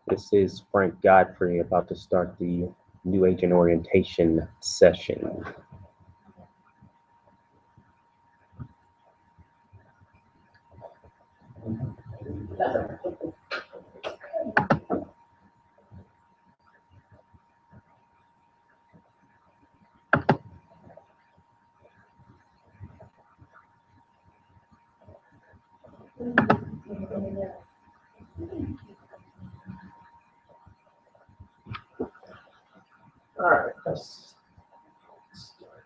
This is Frank Godfrey about to start the New Agent Orientation session. All right, let's start.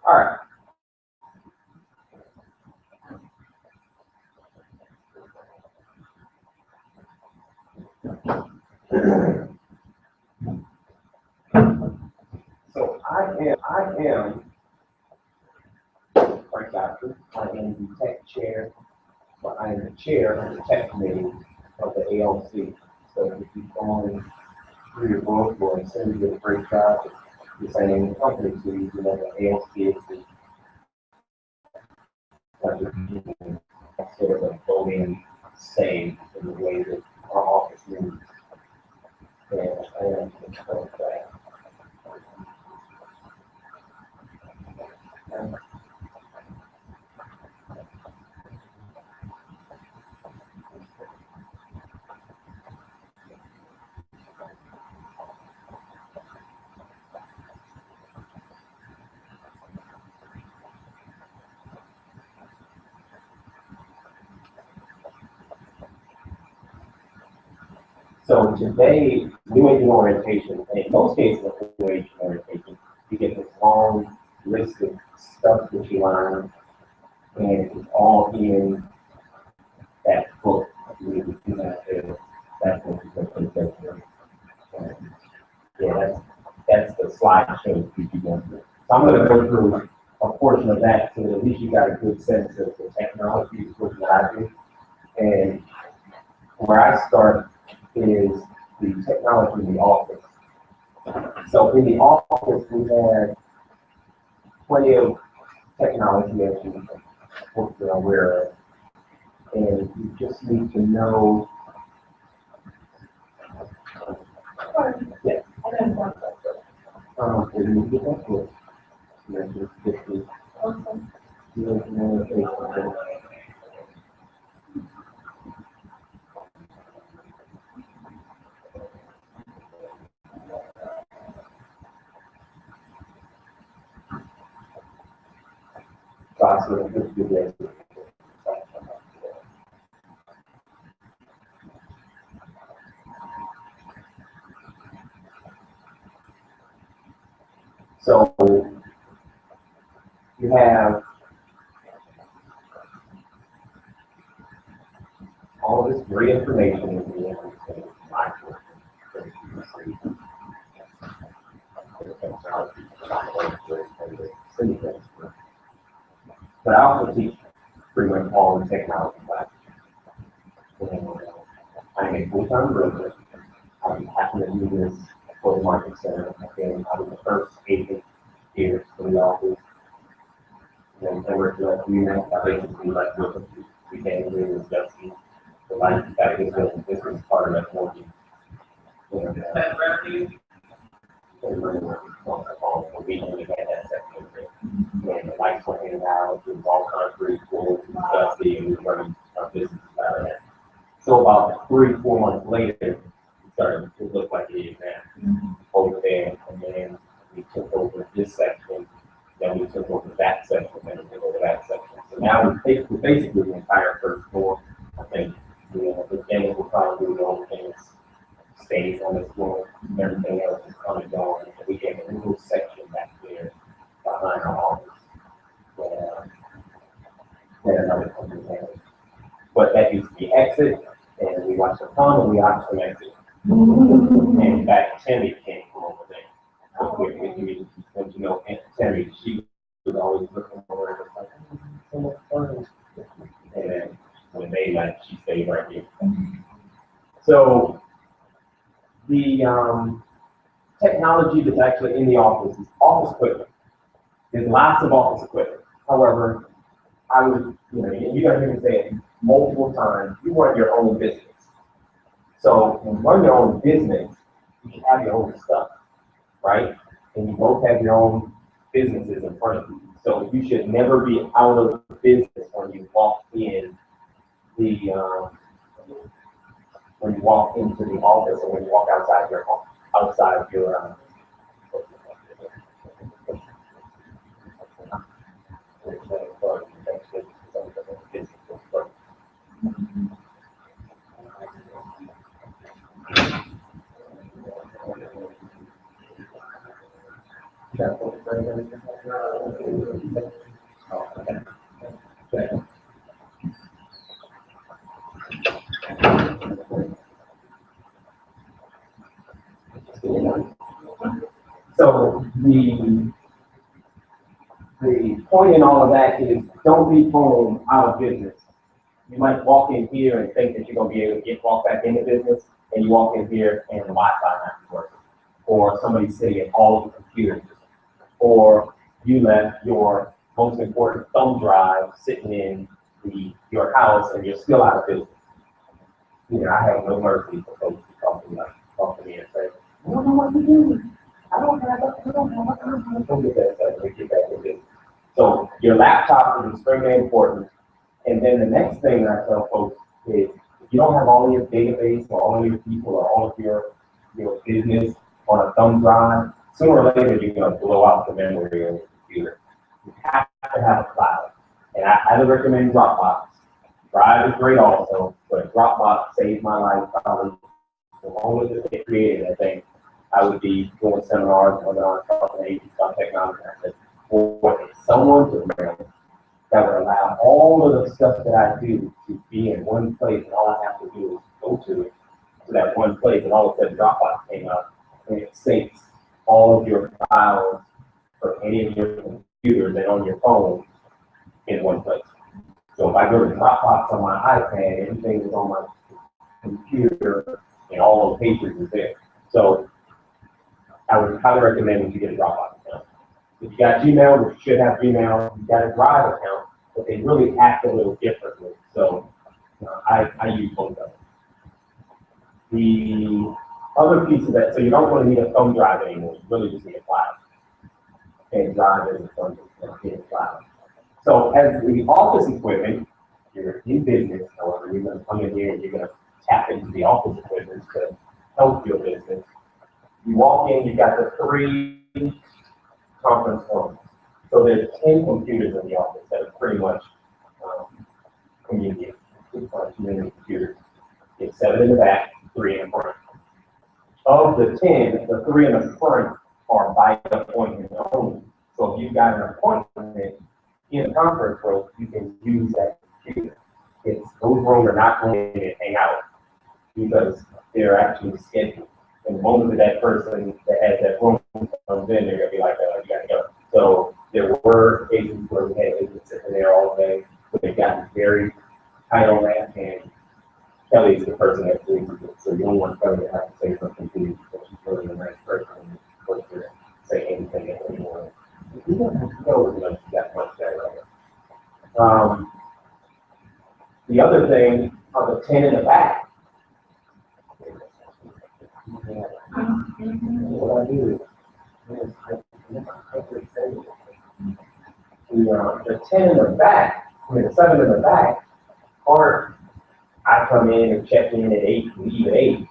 All right. So I am Frank Godfrey. I am the tech chair, but I am the chair of the tech committee of the ALC. So if you go through your book or send you a great job, you're saying the company to you know the ALC is the sort of a voting say in the way that our office moves. And I am in charge of that. So today, new agent orientation, and in most cases of new agent orientation, you get this long list of stuff that you learn, and it's all in that book. That's what you're going to go. Yeah, that's the slideshow that you go through. So I'm going to go through a portion of that so that at least you got a good sense of the technology that I do. And where I start is the technology in the office. So in the office, we have plenty of technology that you hopefully are aware of. And you just need to know, yeah, can you get that book? So you have all this great information in the but I also teach pretty much all the technology classes. I'm a full-time broker. I happen to do this for the Market Center. Again, I was the first agent here for the office. And I worked with you, I basically like working We came in with Justin, the life that is built, this was part of that working. And, we only had that section of it. And the lights were in and out, it was all concrete, floors, and dusty, and we were running our business out of that. So about 3-4 months later, it started to look like it is now over there, and then we took over this section, then we took over that section, then we took over that section. So now we're basically the entire first floor. I think the beginning will probably do the only thing that's stays on this floor, everything else is coming down, and we get a little section back there behind our office. That another company has. But that used to be exit, and we watch them come and we watch them exit. And back Tammy came from over there. When you know Tammy, she was always looking for it, like, so much fun. And then when they left, she stayed right here. So the technology that's actually in the office is office equipment. There's lots of office equipment. However, I would, and you're gonna hear me say it multiple times, you run your own business. So when you run your own business, you should have your own stuff, right? And you both have your own businesses in front of you. So you should never be out of business when you walk in when you walk into the office or when you walk outside your So the point in all of that is don't be home out of business. You might walk in here and think that you're going to be able to walk back into business, and you walk in here and the Wi-Fi not working, or somebody's sitting at all of the computers, or you left your most important thumb drive sitting in your house and you're still out of business. I have no mercy for folks who talk to me and say, I don't know what to do. I don't have don't get that stuff. We get back to business. So your laptop is extremely important. And then the next thing that I tell folks is, if you don't have all of your database or all of your people or all of your business on a thumb drive, sooner or later you're going to blow out the memory of your computer. You have to have a cloud. And I highly recommend Dropbox. Drive is great also, but Dropbox saved my life probably as long as it created. I think I would be doing seminars on talking to agents on technology. I said, for someone to remember that would allow all of the stuff that I do to be in one place, and all I have to do is go to that one place, and all of a sudden Dropbox came up, and it syncs all of your files from any of your computers and on your phone in one place. So if I go to Dropbox on my iPad, everything is on my computer, and all those pages is there. So I would highly recommend that you get a Dropbox account. If you got Gmail, which you should have Gmail, you got a Drive account, but they really act a little differently. So I use both of them. The other piece of that, so you don't really need a thumb drive anymore. You really just need a cloud. And Drive is a thumb cloud. So as the office equipment, you're in business, however, you're going to come in here and you're going to tap into the office equipment to help your business. You walk in, you got the 3 conference rooms. So there's 10 computers in the office that are pretty much community computers. There's 7 in the back, 3 in the front. Of the 10, the 3 in the front are by appointment only. So if you've got an appointment in a conference room, you can use that computer. Those rooms are not going to hang out because they're actually scheduled. And the moment that person that has that room comes in, they're going to be like, oh, you got to go. So there were cases where we had agents sitting there all day, but they got very tight on that, and Kelly is the person that leads it. So you don't want Kelly to have to say something to you because she's really a nice person and supposed to say anything anymore. You don't have to go as much that much that way. The other thing are the 10 in the back. What I do is the 10 in the back, the 7 in the back, aren't I come in and check in at 8 and leave at 8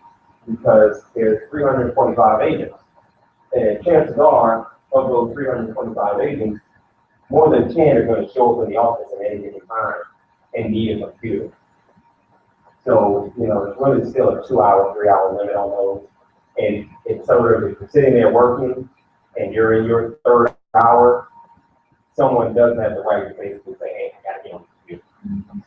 because there's 325 agents. And chances are, of those 325 agents, more than 10 are going to show up in the office at any given time and need a computer. So, it's really still a 2-hour, 3-hour limit on those. And it's sort of, if you're sitting there working and you're in your 3rd hour, someone doesn't have the right to basically say, hey, I got to get on the computer.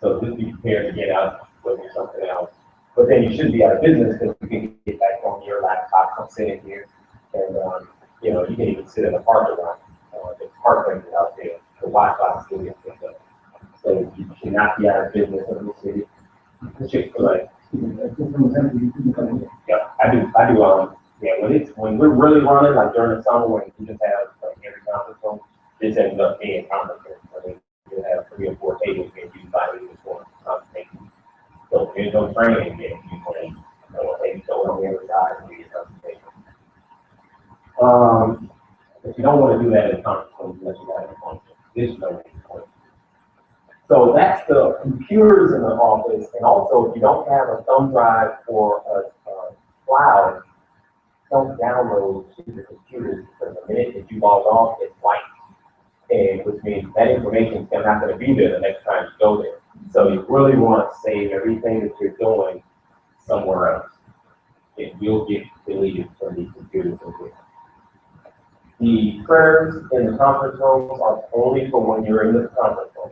So just be prepared to get out, go do something else. But then you should be out of business because you can get back on your laptop, come sit in here, and you can even sit in the parking lot. The park range is out there. The Wi-Fi still gets picked up. So you should not be out of business in the city. Chick-fil-A. Yeah, I do. When we're really running, like during the summer, when we just have every conference room, this ends up being conference room. I mean, you have 3 or 4 tables being used by this one consultation. So there's no training yet. You want to go on the other side and do your presentation. If you don't want to do that in conference room, unless you got a function, this is no point. So that's the computers in the office, and also if you don't have a thumb drive or a cloud, don't download to the computers because the minute that you log off, it's white, and which means that information is not going to be there the next time you go there. So you really want to save everything that you're doing somewhere else. It will get deleted from these computers. The prayers in the conference rooms are only for when you're in the conference room.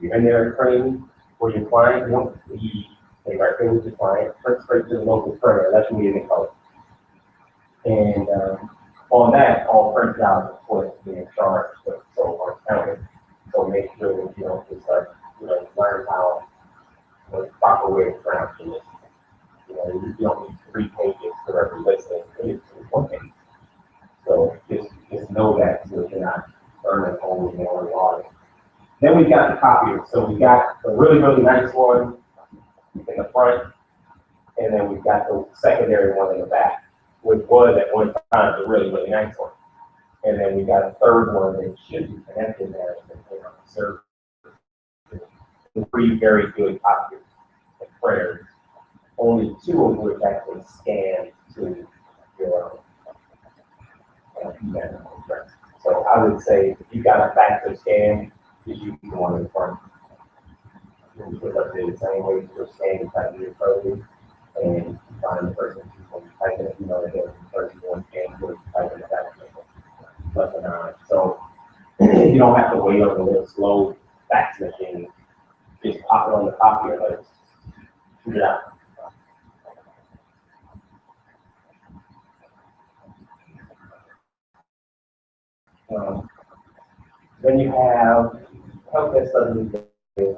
You're in there training for your client, you want to leave, they right there with your client, print straight to the local printer, that's what you're in color. And on that, all printed out, of course, being charged, so are counted. So make sure that you don't just learn how the proper way of pronouncing it. You don't need 3 pages for every listing, it's 1 page. So just know that so you're not learning only more large. Then we got the copiers. So we got the really, really nice one in the front, and then we've got the secondary one in the back, which was at one time the really, really nice one. And then we got a third one that should be connected there on the server. 3 very good copiers and printers, only 2 of which actually scan to your email address. So I would say if you got a factor scan, just use the one in the front. You put up the same way you're scanning, type of your code, and find the person who's type in, the person who wants to scan, or type in the fax less than hour. So you don't have to wait on the little slow fax machine. Just pop it on the copier, let it shoot it out. Then you have help studies. The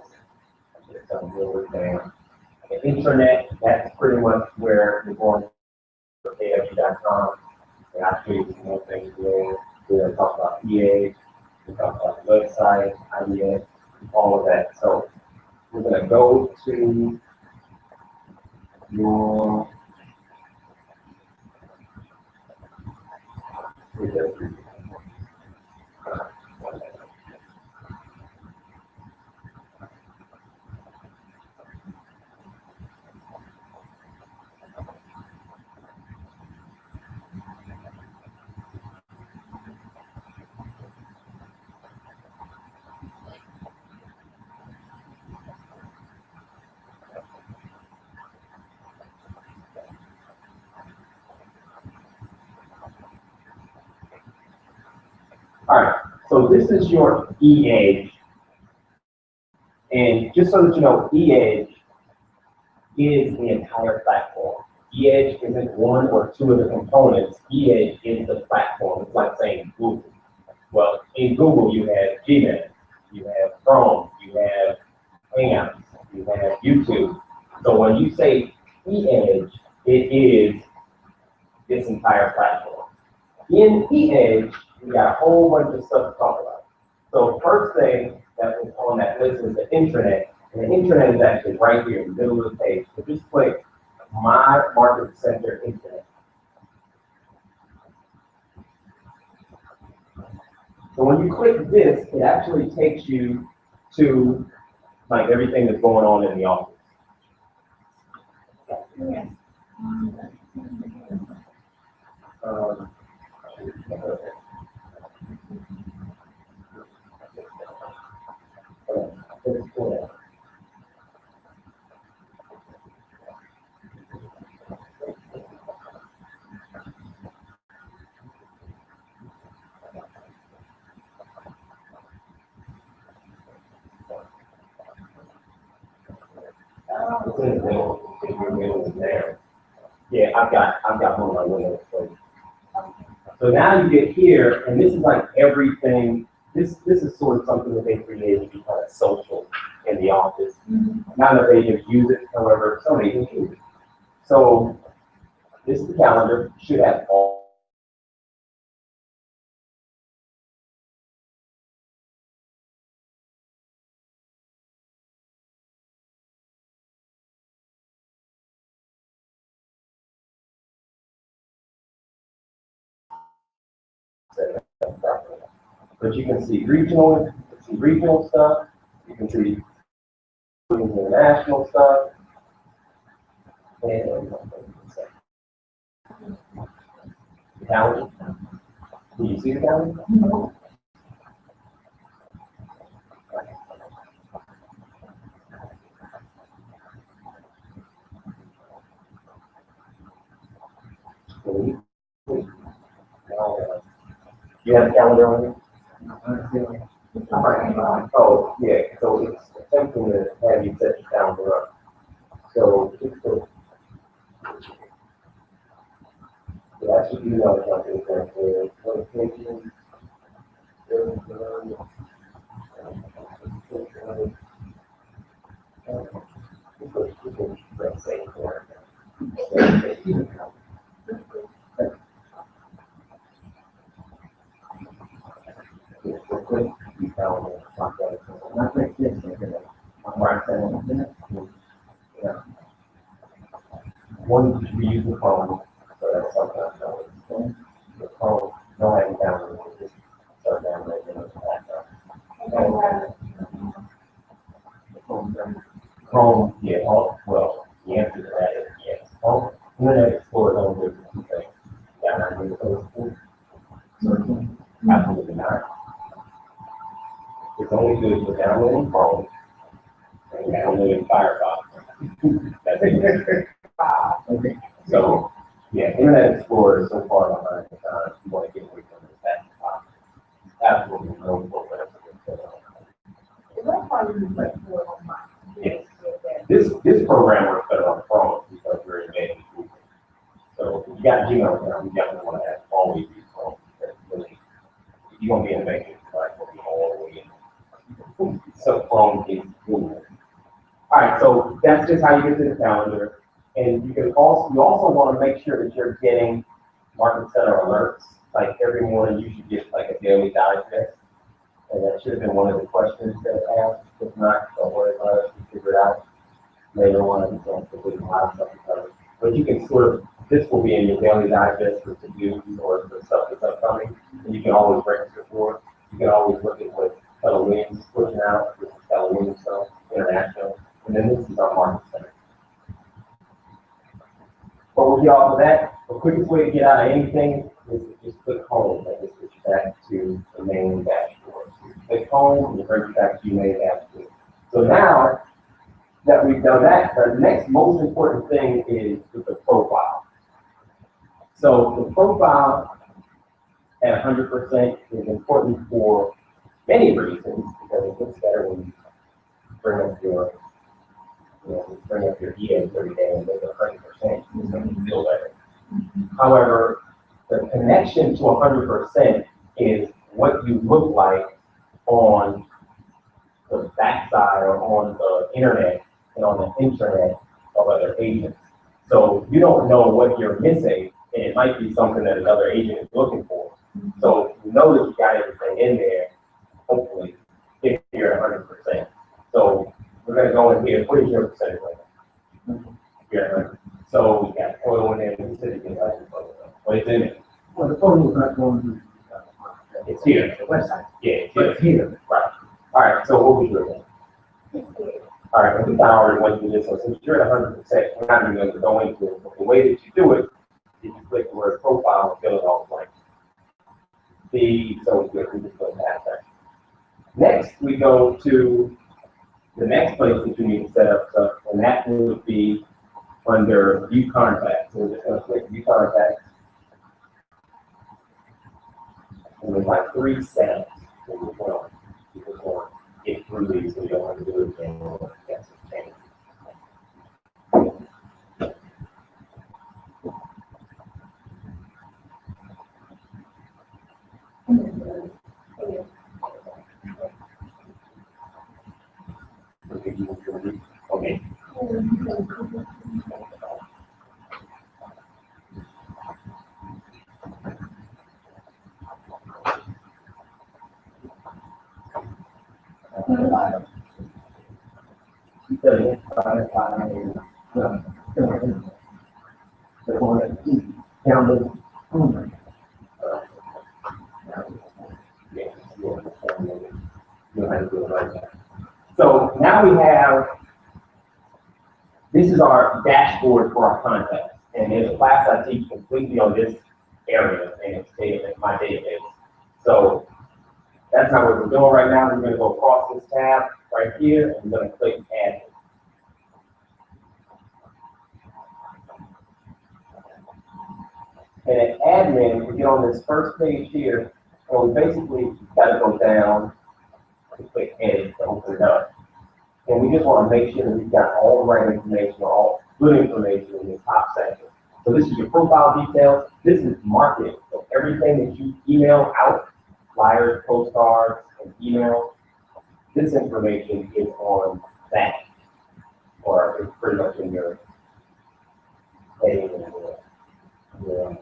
internet, that's pretty much where you're going to KW.com. And I'll show you some more things there. We're going to talk about EA, we'll talk about the website, IDS, all of that. So we're going to go to your all right, so this is your E-Edge. And just so that you know, E-Edge is the entire platform. E-Edge isn't one or two of the components. E-Edge is the platform. It's like saying Google. Well, in Google, you have Gmail, you have Chrome, you have Hangouts, you have YouTube. So when you say E-Edge, it is this entire platform. In E-Edge, we got a whole bunch of stuff to talk about. So first thing that was on that list is the intranet. And the internet is actually right here in the middle of the page. So just click My Market Center Internet. So when you click this, it actually takes you to like everything that's going on in the office. Um, it's in the middle. It's in the middle there. Yeah, I've got one of my windows. So now you get here, and this is like everything. This is sort of something that they created to be kind of social in the office. Not that they just use it, however, some agents use it. So this is the calendar. Should have all. But you can see regional stuff. You can see international stuff. And the calendar. Can you see the calendar? You have the calendar on you? Oh, yeah, so it's attempting to have you set your calendar up. So it's good. So that's what you know something for notifications. One, we use the phone, so that's sometimes the phone, no having download, just start downloading it. Chrome, yeah, well, the answer to that is yes. Internet Explorer is only good for two things. Yeah, not good for searching. Absolutely not. It's only good for downloading Chrome and downloading Firefox. That's it. Okay. So, yeah, Internet Explorer is so far behind the times. You want to get away from it. That's absolutely no program. Yes. This program works better on the phone because we're embedded. So if you got Gmail account, you definitely want to have always use Chrome. Really, if you're gonna be innovative, like will be all the way in. So Chrome is good. All right, so that's just how you get to the calendar. And you also want to make sure that you're getting Market Center alerts. Like every morning you should get like a daily digest. And that should have been one of the questions that I asked. If not, don't worry about it, you figure it out later on. You don't completely have something covered. But you can sort of, this will be in your daily digest for to-dos or for stuff that's upcoming. And you can always register for it. You can always look at what Keller Williams is pushing out, which is Keller Williams stuff, international. And then this is our Market Center. But with y'all for that, the quickest way to get out of anything is to just click home. That just gets you back to the main dashboard. So you click home and it brings you back to your main dashboard. So now that we've done that, the next most important thing is the profile. So the profile at 100% is important for many reasons because it looks better when you bring up your EA 30 day and make it 100%, it's going to feel better. However, the connection to 100% is what you look like on the backside or on the internet and on the internet of other agents. So you don't know what you're missing, and it might be something that another agent is looking for. So you know that you got everything in there, hopefully, if you're at 100%. So we're going gonna go in here, what is your percentage right now? Yeah, right. So we got photo in there, we said it can like, but it's in it. Well, the photo is not going to. It's here. The website. Yeah, it's But here. it's here. Right. All right, so what we do then? All right, and we kind of already went through this, so since you're at 100%, we're not even going to go into it. But the way that you do it is you click the word profile and fill it all blank. So we just go past that. Next, we go to the next place that you need to set up stuff, and that would be under View Contacts. So we're just going to click View Contacts. And there's like 3 steps. And we're going to get through these so you don't have to do it again. That's the thing. Okay. So now we have, this is our dashboard for our contacts. And there's a class I teach completely on this area, and it's my database. So that's not what we're doing right now. We're going to go across this tab right here, and we're going to click Add. And at Admin, we get on this first page here, and we basically got to go down and click Edit to open it up. And we just want to make sure that we've got all the right information, all good information in the top section. So this is your profile details. This is marketing. So everything that you email out, flyers, postcards, and email, this information is on that, or it's pretty much in your heading and your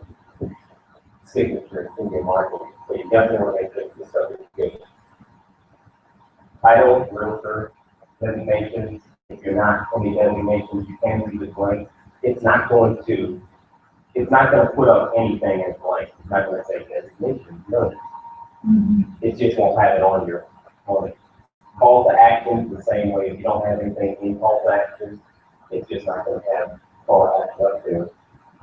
signature in your marketing. So you definitely want to make sure this stuff is good. Title, realtor, designations. If you're not on the designations, you can leave it blank. It's not going to put up anything as blank. It's not going to say designation. No. It just won't have it on your call to action the same way. If you don't have anything in call to action, it's just not going to have call to action up there.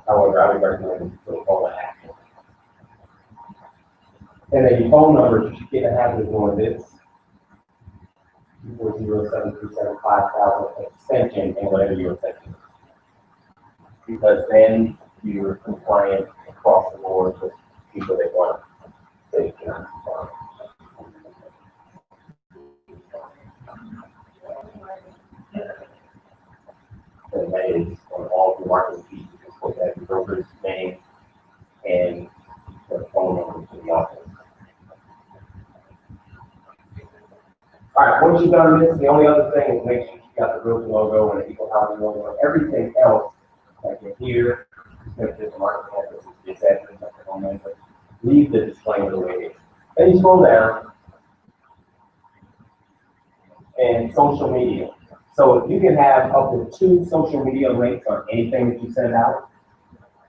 However, I would recommend put call to action. And then your phone number, you should get a habit of doing this. 407375000 extension and whatever your extension is. Because then you're compliant across the board with people that want to say you're not. And that is on all the marketing pieces, of course, that the broker's name and the phone number to the office. All right, once you've done this, the only other thing is make sure you got the Realty logo and the Equal Housing logo. Everything else, like in here, just market address, this address, like the home address, leave the disclaimer the way it is. Then you scroll down, and social media. So you can have up to 2 social media links on anything that you send out,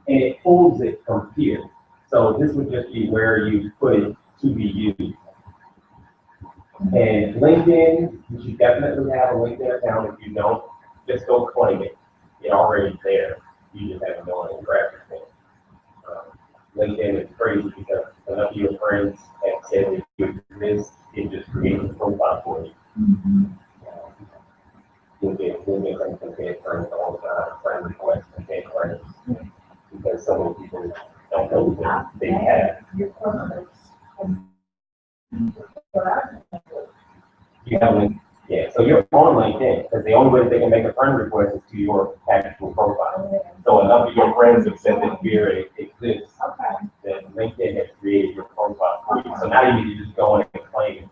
and it pulls it from here. So this would just be where you put it to be used. And LinkedIn, you should definitely have a LinkedIn account. If you don't, just go claim it. It's already there. You just haven't done any graphic thing. LinkedIn is crazy because enough of your friends have said that you do this, it just creates a profile for you. You'll get friends compared friends all the time, friend requests compared friends. Because so many people don't know that they have. You have LinkedIn. Yeah, so you're on LinkedIn because the only way they can make a friend request is to your actual profile. So enough of your friends have said that here it exists. That LinkedIn has created your profile for you. So now you need to just go in and claim it.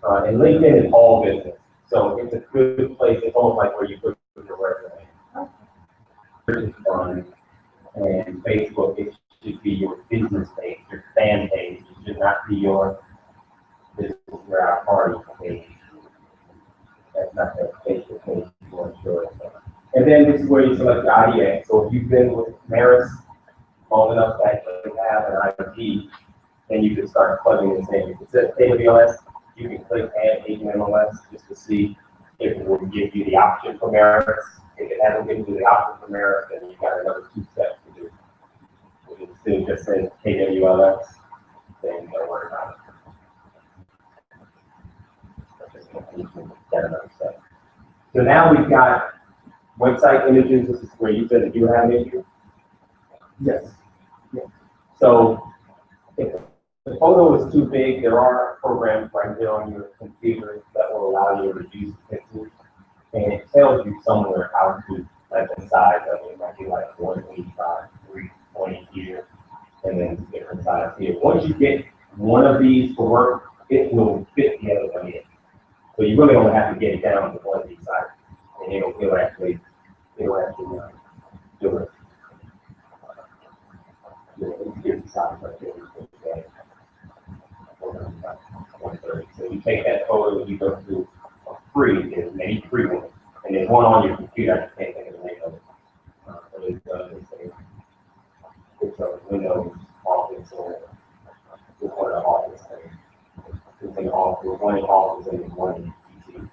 And LinkedIn is all business. So it's a good place. It's almost like where you put your resume. It's fun. And Facebook, it should be your business page, your fan page. It should not be your business where our party page. That's not that Facebook page, you want to show it. And then this is where you select the IDX. So if you've been with Maris long enough to actually have an ID, then you can start plugging in saying, if it says AWS, you can click add AWS just to see if it will give you the option for Maris. If it hasn't given you the option for Maris, then you've got another 2 steps to do. If it still just says AWS, then you don't worry about it. That's another step. So now we've got website images. This is where you said that you have an issue. Yes. So if the photo is too big, there are programs right there on your computer that will allow you to reduce pixels. And it tells you somewhere how to, like the size of it, might be like 185, 320 here, and then different size here. Once you get one of these to work, it will fit the other one in. So you really only have to get it down to one of these sizes, and it'll actually do it. So you take that photo, you go to a free, there's many free ones, and there's one on your computer, I just can't think of the name of it. But it's a Windows Office or it's one of the Office things. It's an Office, one in Office and one in PC.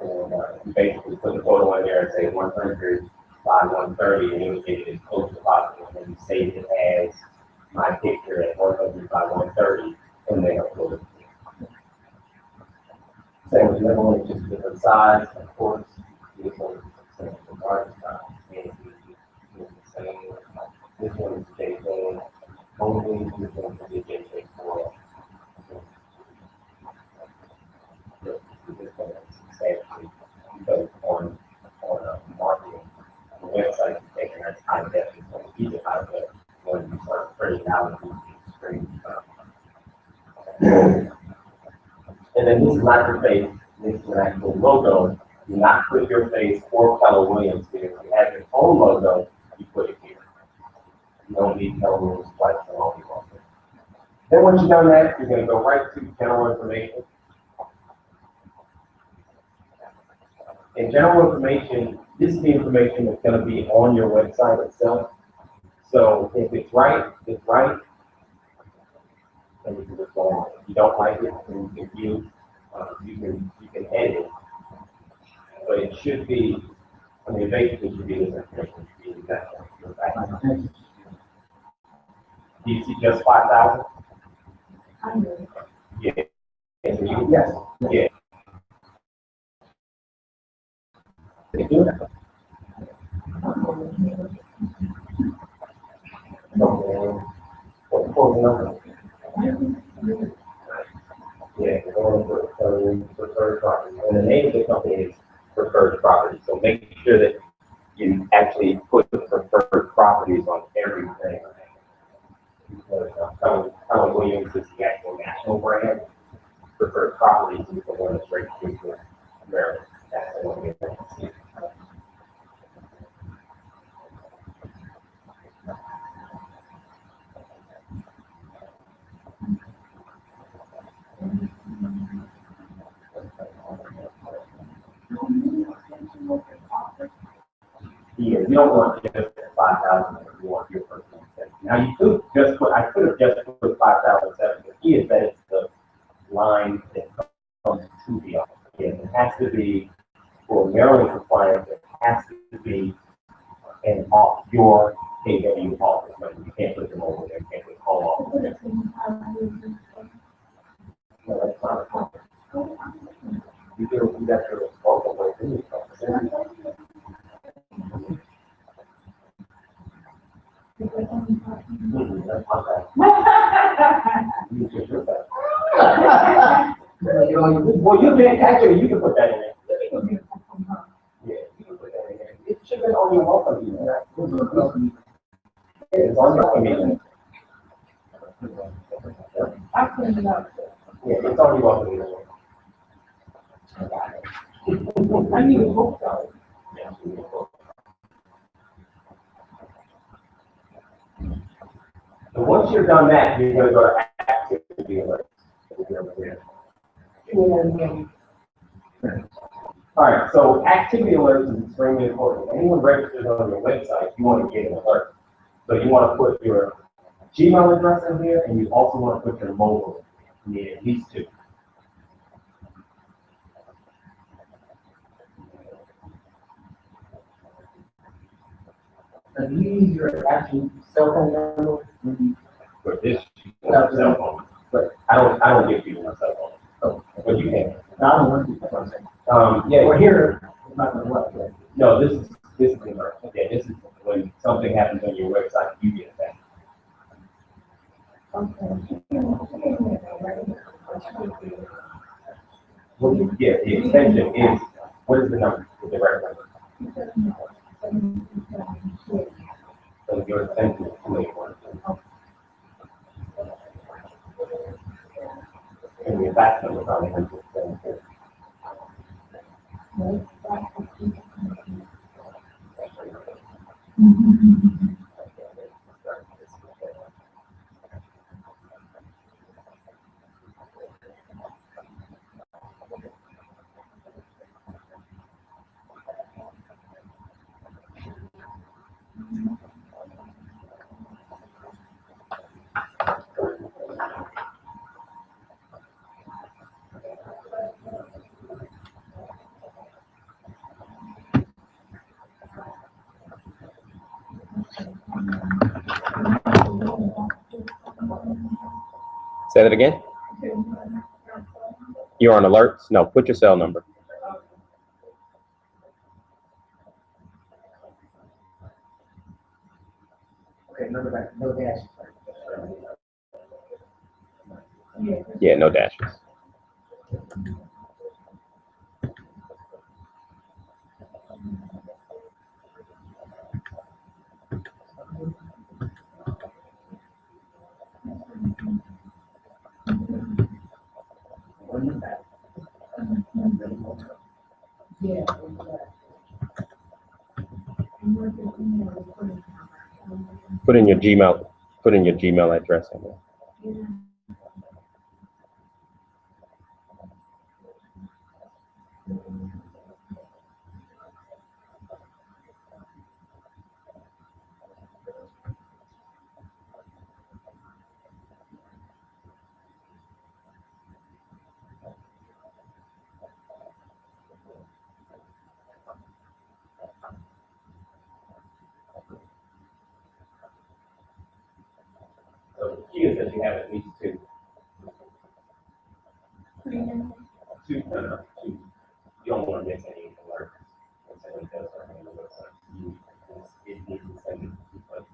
And you basically put the photo in there and say 100 by 130, and it will get it as close as possible, and then you save it as my picture at 100 by 130, and then upload it. Same with the other one, just different size, of course. This one is the same, the larger size. And the same. This one is JPEG only. This one is JPEG 4. This one is actually because on marketing, the website is taking that high def, it's going to keep it high def when you start printing out the screen. And then this is not your face, this is an actual logo. Do not put your face or Keller Williams here. If you have your own logo, you put it here. You don't need Keller Williams twice for all your logo. Then once you've done that, you're going to go right to general information. In general information, this is the information that's going to be on your website itself. So if it's right, it's right. And you can just go on. If you don't like it, then you can edit it. But it should be, I mean, basically should be this information. Should be exactly. Do you see just 5,000? Yeah. Yes. Yeah. They do that. What's the number? Yeah, we're going for preferred property. And the name of the company is Preferred Property. So make sure that you actually put preferred properties on everything. Because Keller Williams is the actual national brand. Preferred Properties is the one that's registered to Maryland. That's the one we have to see. Yeah, you don't want just 5,000 if you want your personal expense. Now you could just put, I could have just put 5,007. The key is that it's the line that comes to the office. Again, it has to be for Maryland compliance. It has to be in off your KW office. Like you can't put them over there. You can't put home office. No, that's not a problem. You got your local way to do it. That's not bad. You just do that. Well, you can actually, you can put that in there. Yeah, you can put that in there. It should have been on your welcome email. It's on your email. I cleaned it up. Yeah, it's on your welcome email. I need a book though. Yeah, so once you've done that, you're going to go to activity alerts. All right, so activity alerts is extremely important. If anyone registers on your website, you want to get an alert. So you want to put your Gmail address in here, and you also want to put your mobile. You need at least two. And you use your actual cell phone number when you, For this, you want a cell phone. But I don't give people my cell phone. oh, But you can. I don't want to, that's what I'm saying. Yeah, We're here, it's not gonna work, right? no, this is the alert. Okay, this is when something happens on your website, you get that. Well, yeah, the extension is, what is the number, the direct number? So your extension is 281. And your fax number probably has to extend too. Say that again? You're on alerts? No, put your cell number. Okay, number back, no dash. Yeah, no dashes. One in back. Yeah. Put in your Gmail address in there. So the key is that you have at least two. Two. You don't want to miss any alerts. When someone does something on the website, it needs to send it to like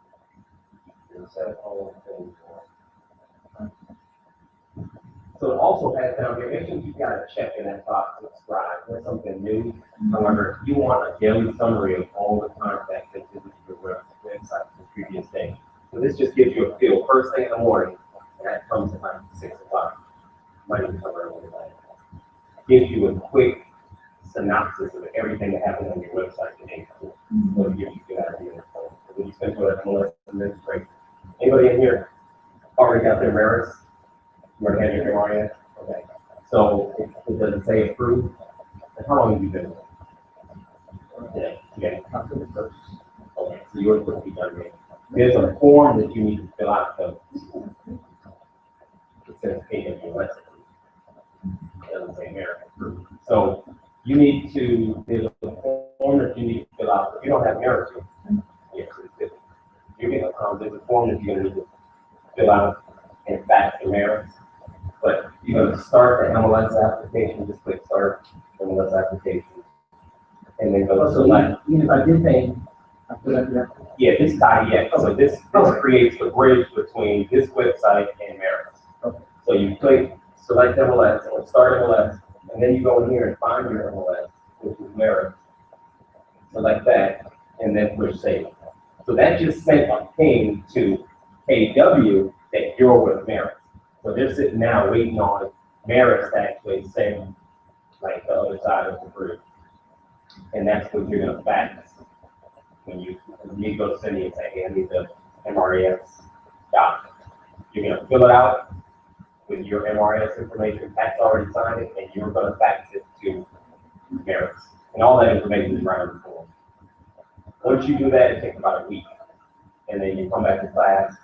your cell phone. So it also has down here, make sure you gotta check in that box, subscribe, there's something new. However, you want a daily summary of all the content that visited your website the previous day. So this just gives you a feel first thing in the morning, and that comes at like 6 o'clock. Might even cover it overnight. Gives you a quick synopsis of everything that happened on your website today. So it gives you a good idea. So when you spend more than this break. Anybody in here already got their merits? You already had your MRIS? Okay. So it doesn't say approved. And how long have you been? Yeah. October 1st. Okay, so yours will be done here. There's a form that you need to fill out though. It says KWS. It doesn't say merit approved. So you need to, there's a form that you need to fill out. If you don't have merit, yes, you're going to, there's a form that you're going to need to fill out and fax the merits. But you're going to start the MLS application, just click start MLS application. And then go to select. Even if I did pay, I put up there. Yeah, this tie, yeah. So this creates the bridge between this website and Merits. Okay. So you click select MLS or start MLS, and then you go in here and find your MLS, which is Merits. Select that, and then push save. So that just sent a ping to KW that you're with Merits. So they're sitting now waiting on Merits to actually send like the other side of the bridge. And that's what you're gonna fax. When you go send me and say, hey, I need the MRES doc. You're gonna fill it out with your MRES information, fax already signed it, and you're gonna fax it to Merits. And all that information is right on the form. Once you do that, it takes about a week. And then you come back to class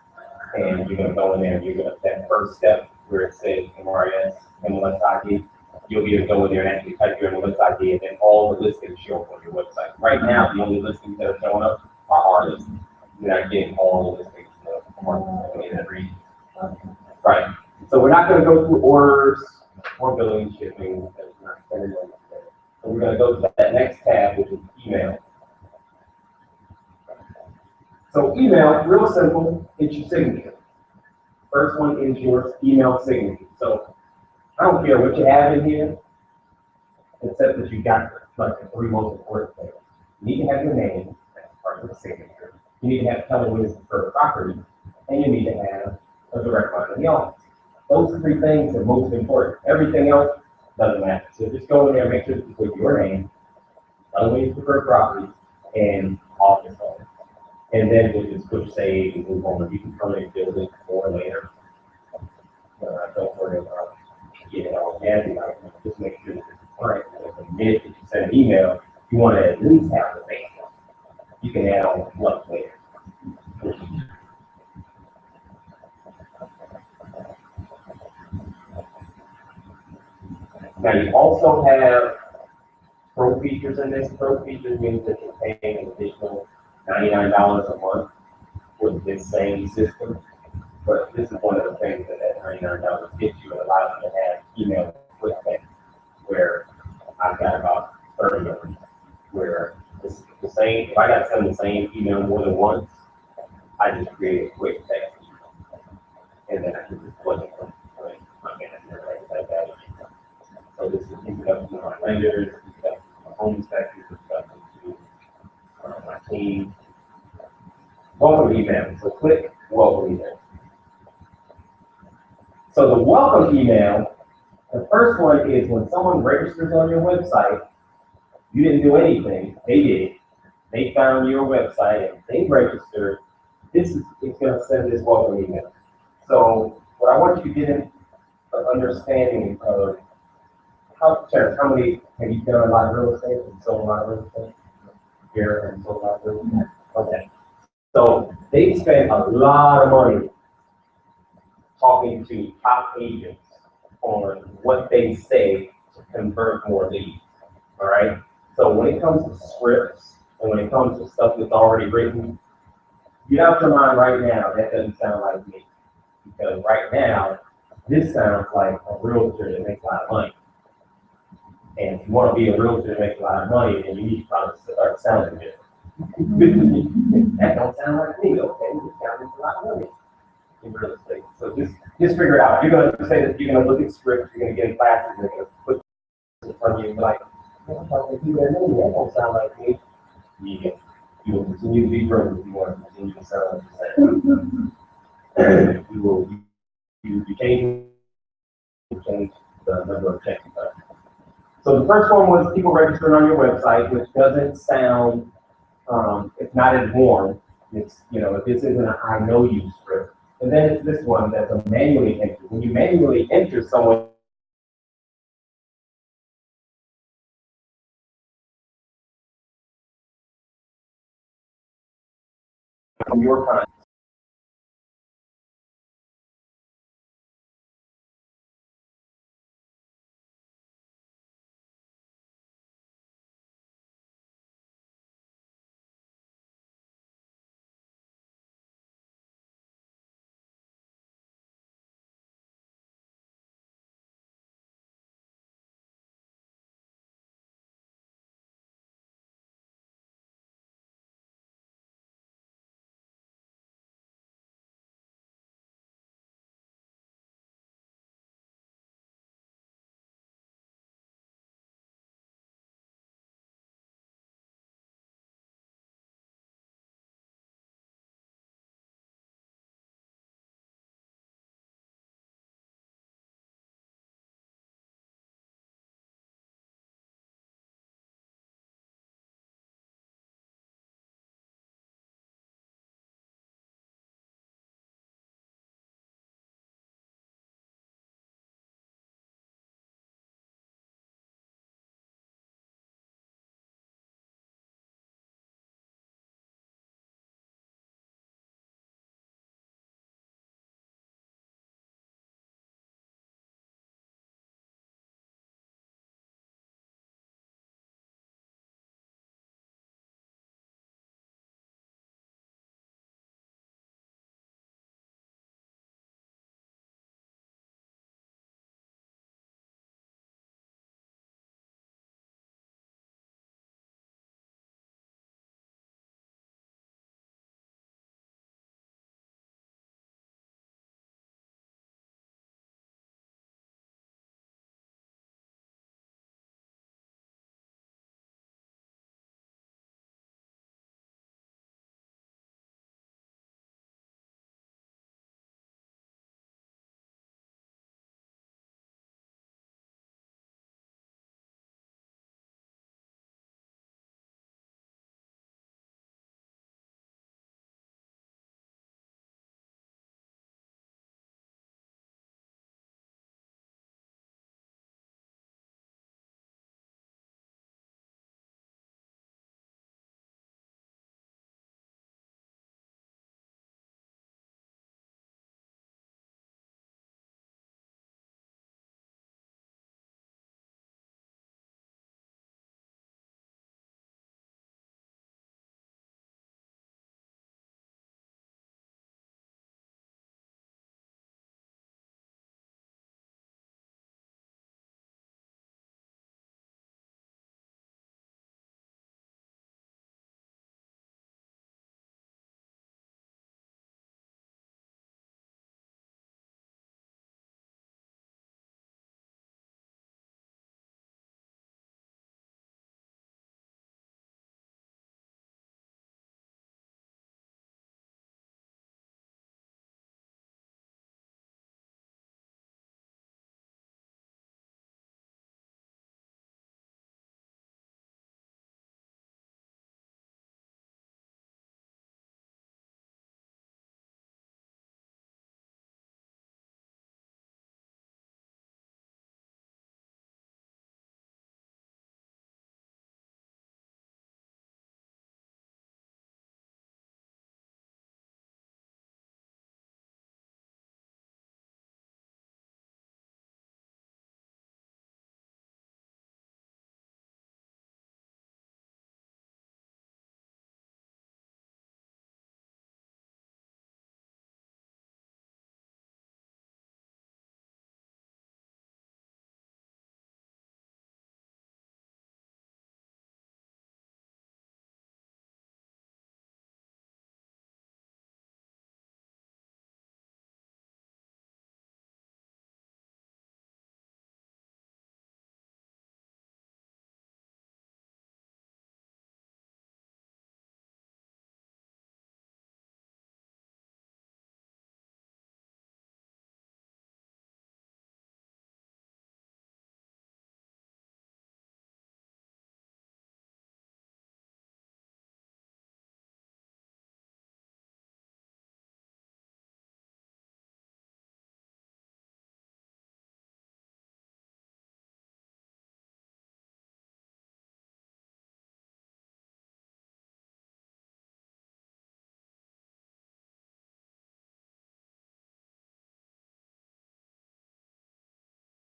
and you're gonna go in there and you're gonna, that first step where it says MRS, MLS ID, you'll be able to go in there and actually type your MLS ID and then all the listings show up on your website. Right now, the only listings that are showing up are our listings. You're not getting all the listings in that region. Right. So we're not gonna go through orders or billing, shipping, that's not sending them. So we're gonna go to that next tab, which is email. So email, real simple, it's your signature. First one is your email signature. So I don't care what you have in here, except that you got like the three most important things. You need to have your name, that's part of the signature. You need to have telling when it's preferred property, and you need to have a direct line in the office. Those three things are most important. Everything else doesn't matter. So just go in there, make sure you put your name, telling when it's preferred property, and office phone. And then we'll just push save and move on. You can come in and build it more later. Don't worry about getting all jazzy about it. Just make sure that it's current. The minute that you send an email, you want to at least have the base. You can add on fluff later. Now you also have pro features in this. Pro features means that you're paying an additional $99 a month for this same system. But this is one of the things that $99 gets you. It allows you to have email quick text, where I've got about 30 of them, where it's the same. If I got to send the same email more than once, I just create a quick text, and then I can just plug it from my manager like that. So this is introduction to my lenders, introduction to my home inspectors, introduction to my team. Welcome email. So click welcome email. So the welcome email, the first one is when someone registers on your website, you didn't do anything, they did. They found your website and they registered. This is going to send this welcome email. So what I want you to get an understanding of how many, have you done a lot of real estate and sold a lot of real estate? Here and sold a lot of real estate? Okay. So they spend a lot of money talking to top agents on what they say to convert more leads, all right? So when it comes to scripts and when it comes to stuff that's already written, get out your mind right now, that doesn't sound like me. Because right now, this sounds like a realtor that makes a lot of money. And if you want to be a realtor that makes a lot of money, then you need to probably start selling it. That don't sound like me, okay? This sounds like a lot of money in real estate. So just figure it out. You're going to say that you're going to look at scripts, you're going to get in classes, you're going to put this in front of you and be like, I'm talking to you, that don't sound like me. You will continue to be broke if you want to continue to sound like the same. You change the number of checks. So the first one was people registering on your website, which doesn't sound, it's not as warm. It's, if this isn't an I know you script. And then it's this one that's a manually entered. When you manually enter someone from your content,